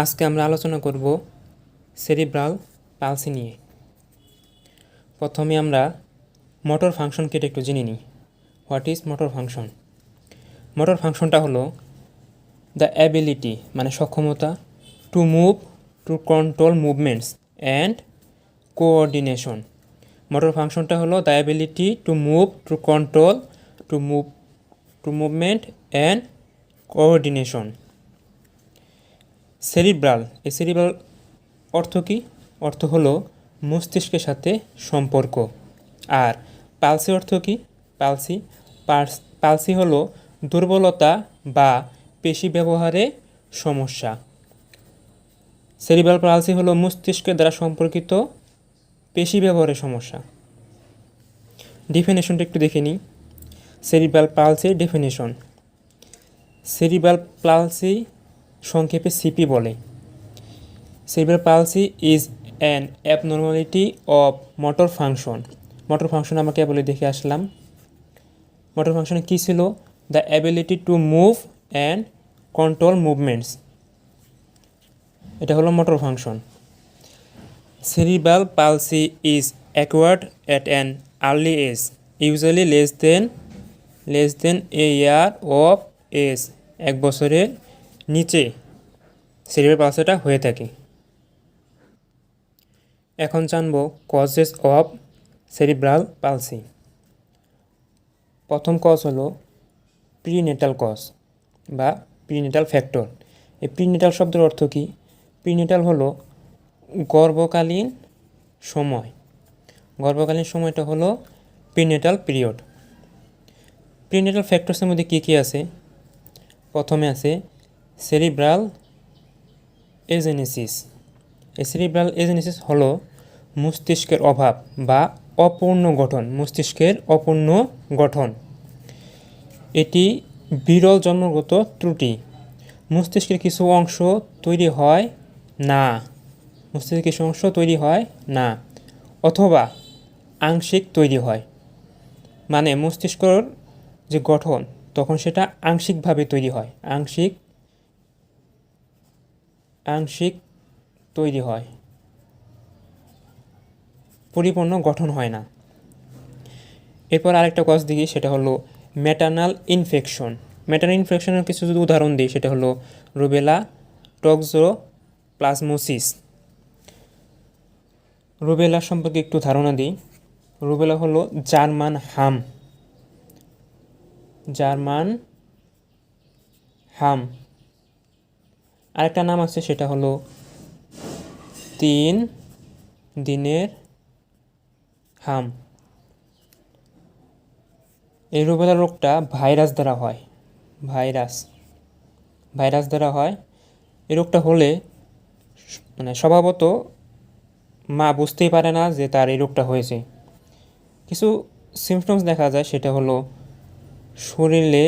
আজকে আমরা আলোচনা করব সেরিব্রাল পালসি নিয়ে। প্রথমে আমরা মোটর ফাংশনকে একটু জেনে নিই। What is motor function? Motor ফাংশনটা হলো দ্য অ্যাবিলিটি মানে সক্ষমতা to move, to control movements and coordination. Motor ফাংশনটা হলো the ability to move, to control, to movement and coordination. Cerebral, এই সেরিব্রাল অর্থ কী? অর্থ হলো মস্তিষ্কের সাথে সম্পর্ক। আর পালসি অর্থ কী? পালসি হলো দুর্বলতা বা পেশি ব্যবহারে সমস্যা। সেরিব্রাল পালসি হলো মস্তিষ্কের দ্বারা সম্পর্কিত পেশি ব্যবহারের সমস্যা। ডেফিনেশনটা একটু দেখে নিই। সেরিব্রাল পালসির ডেফিনেশন: সেরিব্রাল পালসি সংক্ষেপে সিপি বলে। Cerebral palsy is an abnormality of motor function. Motor function আমাকে বলে দেখে আসলাম। মোটর ফাংশনে কী ছিল? The ability to move and control movements, এটা হলো motor function. Cerebral palsy is acquired at an early age, usually less than a year of age. 1 বছরের নিচে সেরিব্রাল পালসিটা হয়ে থাকে। এখন জানব কজেস অফ সেরিব্রাল পালসি। প্রথম কজ হলো প্রিনেটাল কজ বা প্রিনেটাল ফ্যাক্টর। এই প্রিনেটাল শব্দের অর্থ কী? প্রিনেটাল হলো গর্ভকালীন সময়। গর্ভকালীন সময়টা হলো প্রিনেটাল পিরিয়ড। প্রিনেটাল ফ্যাক্টরসের মধ্যে কী কী আছে? প্রথমে আছে সেরিব্রাল এজেনেসিস। এই সেরিব্রাল এজেনেসিস হলো মস্তিষ্কের অভাব বা অপূর্ণ গঠন, মস্তিষ্কের অপূর্ণ গঠন। এটি বিরল জন্মগত ত্রুটি। মস্তিষ্কের কিছু অংশ তৈরি হয় না, মস্তিষ্কের কিছু অংশ তৈরি হয় না অথবা আংশিক তৈরি হয়। মানে মস্তিষ্কর যে গঠন তখন সেটা আংশিকভাবে তৈরি হয়, আংশিক তৈরি হয়, পরিপূর্ণ গঠন হয় না। এরপর আরেকটা কজ দেখি, সেটা হলো ম্যাটার্নাল ইনফেকশন। ম্যাটার্নাল ইনফেকশনের কিছু যদি উদাহরণ দিই, সেটা হলো রুবেলা, টক্সোপ্লাজমোসিস। রুবেলা সম্পর্কে একটু ধারণা দিই। রুবেলা হলো জার্মান হাম। আরেকটা নাম আছে, সেটা হলো 3 দিনের হাম। এই রুবেলা রোগটা ভাইরাস দ্বারা হয়। এই রোগটা হলে স্বভাবত মা বুঝতেই পারে না যে তার এই রোগটা হয়েছে। কিছু সিমটমস দেখা যায়, সেটা হলো শরীরে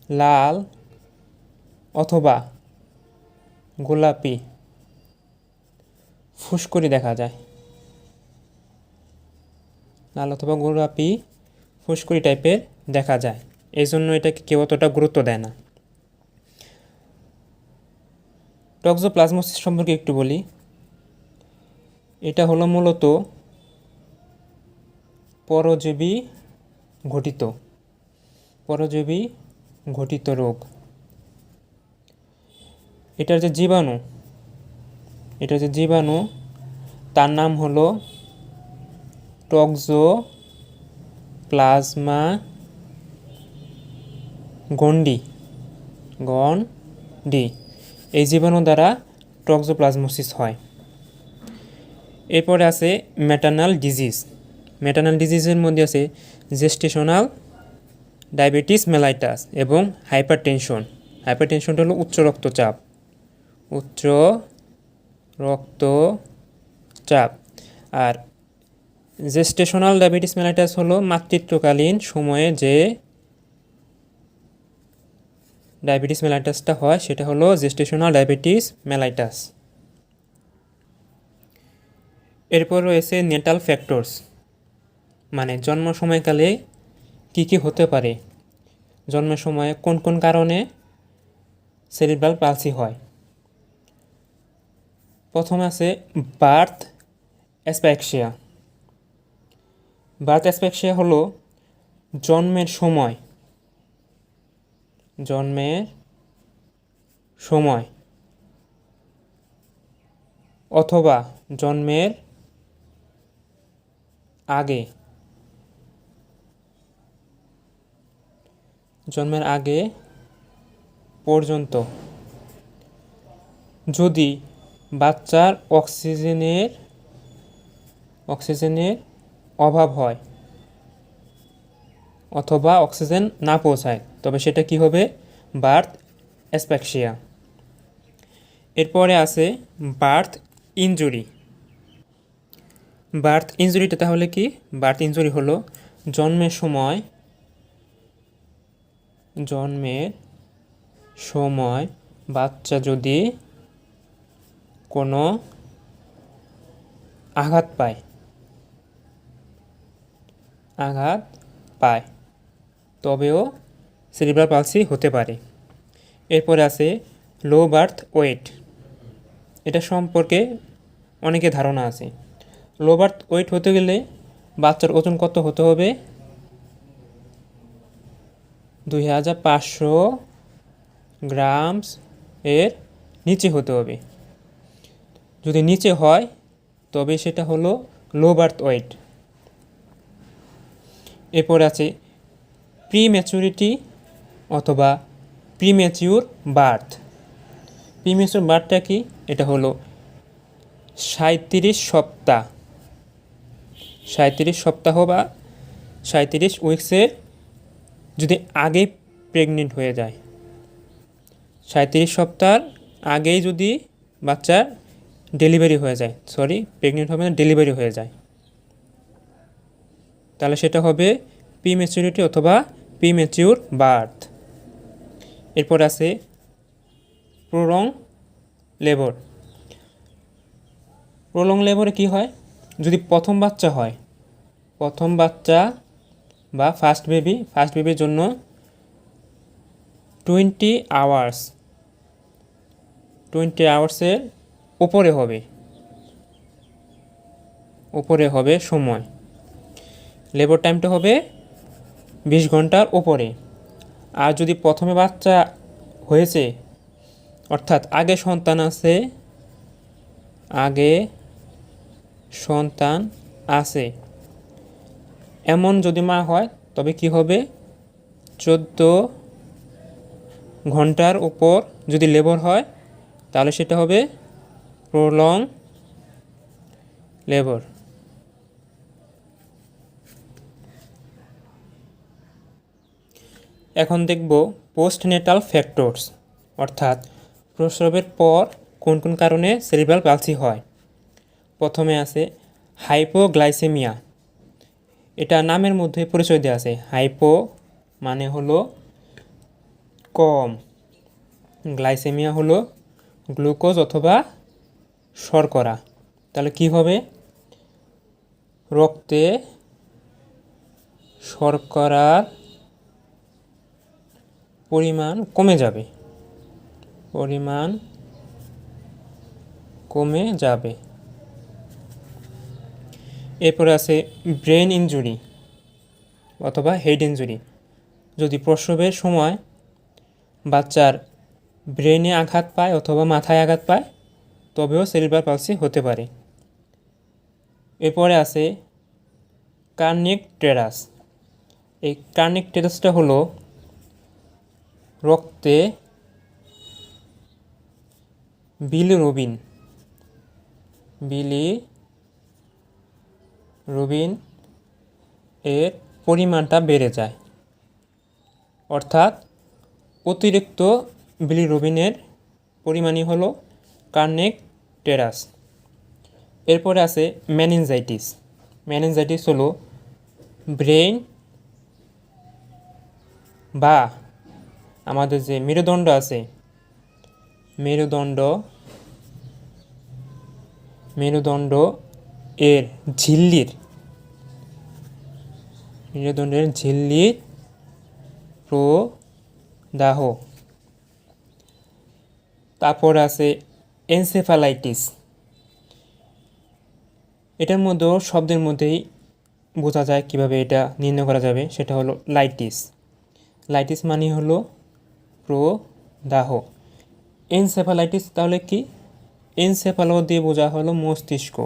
লাল অথবা গোলাপি ফুসকুড়ি দেখা যায়, লাল অথবা গোলাপি ফুসকুড়ি টাইপের দেখা যায়। এই জন্য এটাকে কেউ অতটা গুরুত্ব দেয় না। টক্সোপ্লাজমোসিস সম্পর্কে একটু বলি। এটা হলো মূলত পরজীবী ঘটিত রোগ। এটার যে জীবাণু তার নাম হলো টক্সোপ্লাজমা গন্ডি। এই জীবাণু দ্বারা টক্সোপ্লাজমোসিস হয়। এরপরে আছে ম্যাটার্নাল ডিজিজের মধ্যে আছে জেস্টেশনাল ডায়াবেটিস মেলাইটাস এবং হাইপারটেনশনটা হলো উচ্চ রক্তচাপ। আর জেস্টেশনাল ডায়াবেটিস মেলাইটাস হলো মাতৃত্বকালীন সময়ে যে ডায়াবেটিস মেলাইটাসটা হয়, সেটা হলো জেস্টেশনাল ডায়াবেটিস মেলাইটাস। এরপর রয়েছে নেটাল ফ্যাক্টরস, মানে জন্ম সময়কালে কী কী হতে পারে, জন্মের সময় কোন কোন কারণে সেরিব্রাল পালসি হয়। প্রথমে আছে বার্থ অ্যাসপ্যাক্সিয়া। বার্থ অ্যাসপ্যাক্সিয়া হলো জন্মের সময় অথবা জন্মের আগে পর্যন্ত যদি বাচ্চার অক্সিজেনের অভাব হয় অথবা অক্সিজেন না পৌঁছায়, তবে সেটা কি হবে? বার্থ অ্যাসপ্যাক্সিয়া। এরপরে আছে বার্থ ইনজুরি। বার্থ ইনজুরিটা তাহলে কি? বার্থ ইনজুরি হলো জন্মের সময় বাচ্চা যদি কোনো আঘাত পায় তবেও সেরিব্রাল পালসি হতে পারে। এরপরে আছে লো বার্থ ওয়েট। এটা সম্পর্কে অনেকে ধারণা আছে। লো বার্থ ওয়েট হতে গেলে বাচ্চার ওজন কত হতে হবে? 2500 গ্রামস এর নিচে হতে হবে। যদি নিচে হয় তবে সেটা হলো লো বার্থ ওয়েট। এরপর আছে প্রিম্যাচুরিটি অথবা প্রিম্যাচিউর বার্থ। প্রিম্যাচিউর বার্থটা কি? এটা হলো 37 সপ্তাহ বা 37 উইক্সের যদি আগে প্রেগনেন্ট হয়ে যায়, 37 সপ্তাহের আগেই যদি বাচ্চার ডেলিভারি হয়ে যায়, প্রেগনেন্ট হবে না, ডেলিভারি হয়ে যায়, তাহলে সেটা হবে প্রিম্যাচুরিটি অথবা প্রিম্যাচিউর বার্থ। এরপর আছে প্রলং লেবরে কি হয়? যদি প্রথম বাচ্চা বা ফার্স্ট বেবির জন্য 20 আওয়ার্সের উপরে হবে সময়। লেবার টাইমটা হবে 20 ঘন্টার উপরে। আর যদি প্রথমে বাচ্চা হয়েছে, অর্থাৎ আগে সন্তান আছে এমন যদি মা হয়, তবে কি হবে? 14 ঘন্টার উপর যদি লেবার হয় তাহলে সেটা হবে প্রলং লেবার। এখন দেখব পোস্টনেটাল ফ্যাক্টরস, অর্থাৎ প্রসবের পর কোন কোন কারণে সেরিব্রাল পালসি হয়। প্রথমে আছে হাইপোগ্লাইসেমিয়া। এটা নামের মধ্যে পরিচয় দেওয়া আছে। হাইপো মানে হলো কম, গ্লাইসেমিয়া হলো গ্লুকোজ অথবা শর্করা। তাহলে কি হবে? রক্তে শর্করার পরিমাণ কমে যাবে। এরপরে আছে ব্রেন ইনজুরি অথবা হেড ইনজুরি। যদি প্রসবের সময় বাচ্চার ব্রেনে আঘাত পায় অথবা মাথায় আঘাত পায় তবেও সেরিব্রাল পালসি হতে পারে। এরপরে আছে কার্নিক টেরাস। এই কার্নিক টেরাসটা হলো রক্তে বিলিরুবিন এর পরিমাণটা বেড়ে যায়, অর্থাৎ অতিরিক্ত বিলিরুবিনের পরিমাণই হলো কার্নিক টেরাস। এরপরে আছে মেনিনজাইটিস হলো ব্রেন বা আমাদের যে মেরুদণ্ড আছে, মেরুদণ্ড এর ঝিল্লির প্রদাহ তারপর আছে এনসেফালাইটিস। এটার মধ্যেও শব্দের মধ্যেই বোঝা যায় কিভাবে এটা নির্ণয় করা যাবে, সেটা হলো লাইটিস। লাইটিস মানে হলো প্রদাহ। এনসেফালাইটিস তাহলে কি? এনসেফালো দিয়ে বোঝা হলো মস্তিষ্ক।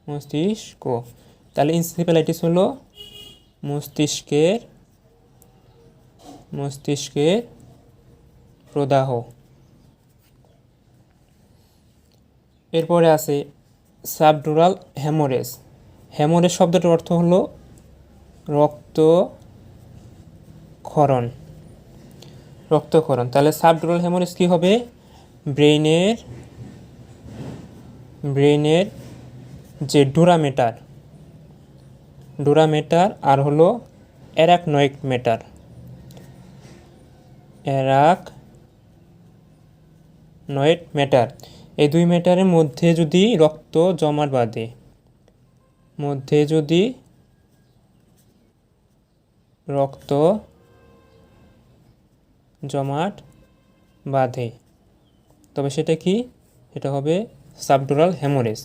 মস্তিষ্ক, তাহলে এনসেফালাইটিস হলো মস্তিষ্কের প্রদাহ। এরপরে আছে সাবডুরাল হ্যামোরেজ। হ্যামোরেজ শব্দটার অর্থ হলো রক্তক্ষরণ। তাহলে সাবডুরাল হ্যামোরেজ কি হবে? ব্রেনের যে ডুরামেটার আর হলো অ্যারাকনয়েড ম্যাটার, এই দুই ম্যাটারের মধ্যে যদি রক্ত জমাট বাঁধে তবে সেটা কি? এটা হবে subdural haemorrhage.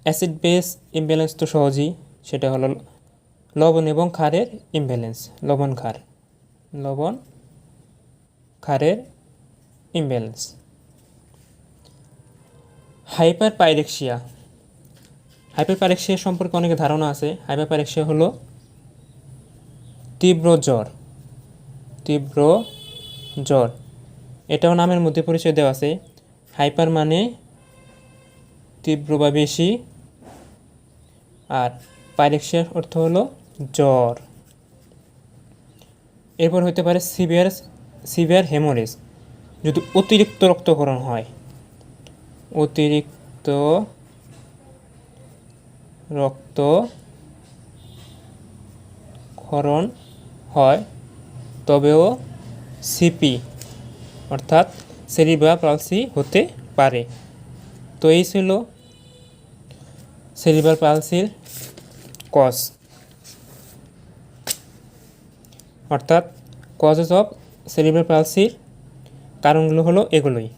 Acid base imbalance তো সহজেই, সেটা হলো লবণ এবং ক্ষারের ইমব্যালেন্স। লবণ ক্ষারের ইমব্যালেন্স। হাইপারপাইরেক্সিয়া সম্পর্কে অনেকের ধারণা আছে। হাইপারপাইরেক্সিয়া হলো তীব্র জ্বর। এটাও নামের মধ্যে পরিচয় দেওয়া আছে। হাইপার মানে তীব্র বা বেশি, আর পাইরেক্সিয়ার অর্থ হলো জ্বর। এরপর হতে পারে সিভিয়ার হেমোরেজ, যদি অতিরিক্ত রক্তক্ষরণ হয়, তবেও সিপি অর্থাৎ সেরিব্রাল পালসি হতে পারে। তো এই ছিল সেরিব্রাল পালসির কজ, অর্থাৎ কজেস অফ সেরিব্রাল পালসির কারণগুলো হলো এগুলোই।